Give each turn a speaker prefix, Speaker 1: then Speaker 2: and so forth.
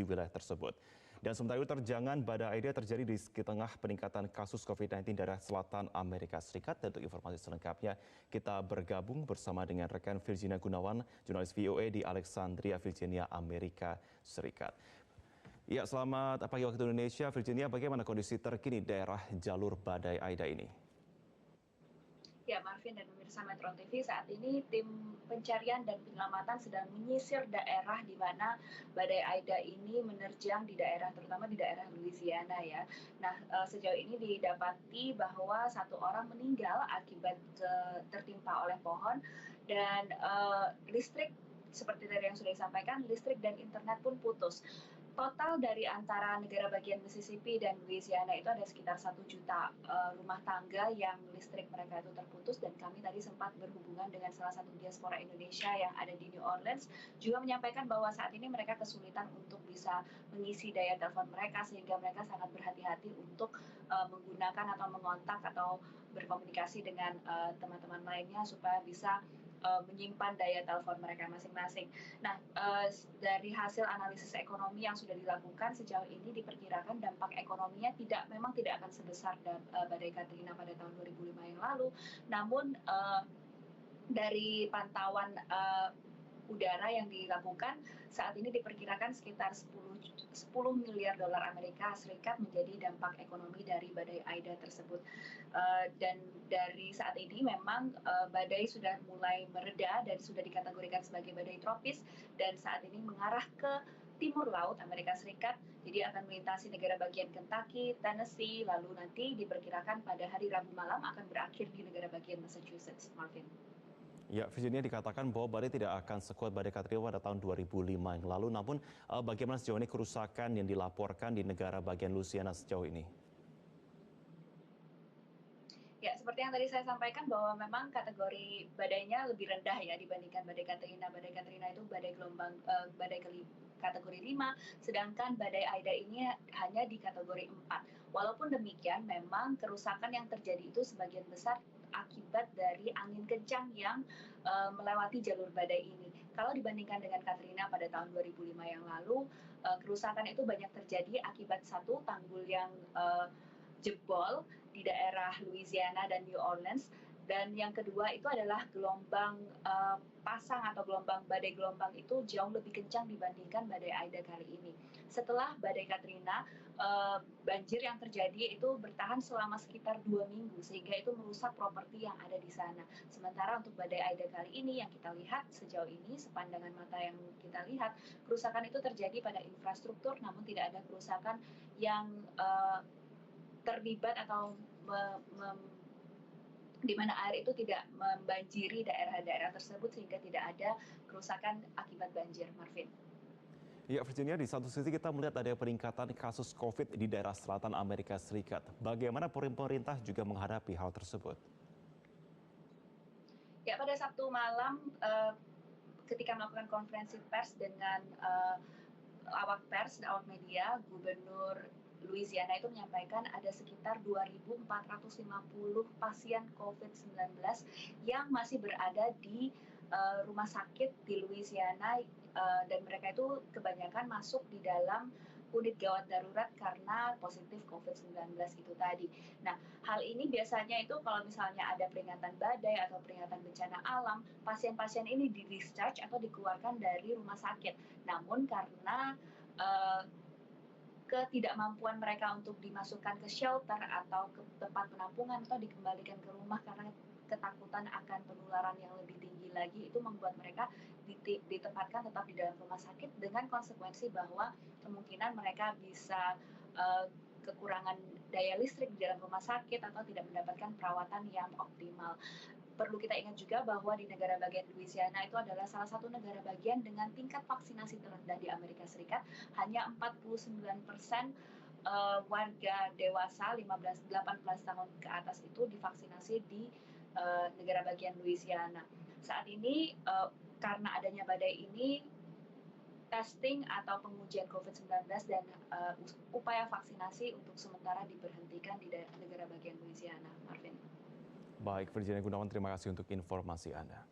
Speaker 1: di wilayah tersebut. Dan sementara itu terjangan badai Aida terjadi di tengah peningkatan kasus COVID-19 daerah selatan Amerika Serikat. Dan untuk informasi selengkapnya, kita bergabung bersama dengan rekan Virginia Gunawan, jurnalis VOA di Alexandria, Virginia, Amerika Serikat. Ya, selamat pagi waktu Indonesia. Virginia, bagaimana kondisi terkini daerah jalur badai Aida ini?
Speaker 2: Ya, Marvin dan pemirsa Metro TV, saat ini tim pencarian dan penyelamatan sedang menyisir daerah di mana badai Aida ini menerjang di daerah, terutama di daerah Louisiana ya. Nah, sejauh ini didapati bahwa satu orang meninggal akibat tertimpa oleh pohon dan listrik, seperti tadi yang sudah disampaikan, listrik dan internet pun putus. Total dari antara negara bagian Mississippi dan Louisiana itu ada sekitar 1 juta rumah tangga yang listrik mereka itu terputus, dan kami tadi sempat berhubungan dengan salah satu diaspora Indonesia yang ada di New Orleans, juga menyampaikan bahwa saat ini mereka kesulitan untuk bisa mengisi daya telepon mereka, sehingga mereka sangat berhati-hati untuk menggunakan atau mengontak atau berkomunikasi dengan teman-teman lainnya supaya bisa menyimpan daya telepon mereka masing-masing. Nah, dari hasil analisis ekonomi yang sudah dilakukan sejauh ini diperkirakan dampak ekonominya memang tidak akan sebesar badai Katrina pada tahun 2005 yang lalu. Namun dari pantauan udara yang dilakukan saat ini diperkirakan sekitar 10 miliar dolar Amerika Serikat menjadi dampak ekonomi dari badai Aida tersebut. Dan dari saat ini memang badai sudah mulai mereda dan sudah dikategorikan sebagai badai tropis, dan saat ini mengarah ke timur laut Amerika Serikat, jadi akan melintasi negara bagian Kentucky, Tennessee, lalu nanti diperkirakan pada hari Rabu malam akan berakhir di negara bagian Massachusetts, Marvin.
Speaker 1: Ya, Virginia, dikatakan bahwa badai tidak akan sekuat badai Katrina pada tahun 2005 yang lalu. Namun, bagaimana sejauh ini kerusakan yang dilaporkan di negara bagian Louisiana sejauh ini?
Speaker 2: Ya, seperti yang tadi saya sampaikan bahwa memang kategori badainya lebih rendah ya dibandingkan badai Katrina. Badai Katrina itu kategori 5, sedangkan badai Aida ini hanya di kategori 4. Walaupun demikian, memang kerusakan yang terjadi itu sebagian besar akibat dari angin kencang yang melewati jalur badai ini. Kalau dibandingkan dengan Katrina pada tahun 2005 yang lalu, kerusakan itu banyak terjadi akibat satu, tanggul yang jebol di daerah Louisiana dan New Orleans, dan yang kedua itu adalah gelombang pasang atau badai gelombang itu jauh lebih kencang dibandingkan badai Aida kali ini. Setelah badai Katrina, banjir yang terjadi itu bertahan selama sekitar 2 minggu, sehingga itu merusak properti yang ada di sana. Sementara untuk badai Aida kali ini yang kita lihat sejauh ini, sepandangan mata yang kita lihat, kerusakan itu terjadi pada infrastruktur, namun tidak ada kerusakan yang terlibat atau di mana air itu tidak membanjiri daerah-daerah tersebut, sehingga tidak ada kerusakan akibat banjir, Marvin.
Speaker 1: Ya, Virginia, di satu sisi kita melihat ada peningkatan kasus COVID di daerah selatan Amerika Serikat. Bagaimana pemerintah juga menghadapi hal tersebut?
Speaker 2: Ya, pada Sabtu malam ketika melakukan konferensi pers dengan awak pers dan awak media, Gubernur Louisiana itu menyampaikan ada sekitar 2.450 pasien COVID-19 yang masih berada di rumah sakit di Louisiana, dan mereka itu kebanyakan masuk di dalam unit gawat darurat karena positif COVID-19 itu tadi. Nah, hal ini biasanya itu kalau misalnya ada peringatan badai atau peringatan bencana alam, pasien-pasien ini di-discharge atau dikeluarkan dari rumah sakit. Namun karena ketidakmampuan mereka untuk dimasukkan ke shelter atau ke tempat penampungan atau dikembalikan ke rumah karena ketakutan akan penularan yang lebih tinggi lagi, itu membuat mereka ditempatkan tetap di dalam rumah sakit, dengan konsekuensi bahwa kemungkinan mereka bisa kekurangan daya listrik di dalam rumah sakit atau tidak mendapatkan perawatan yang optimal. Perlu kita ingat juga bahwa di negara bagian Louisiana itu adalah salah satu negara bagian dengan tingkat vaksinasi terendah di Amerika Serikat. Hanya 49% warga dewasa 18 tahun ke atas itu divaksinasi di negara bagian Louisiana. Saat ini karena adanya badai ini, testing atau pengujian COVID-19 dan upaya vaksinasi untuk sementara diberhentikan di negara bagian Louisiana, Marvin.
Speaker 1: Baik, Virginia Gunawan, terima kasih untuk informasi Anda.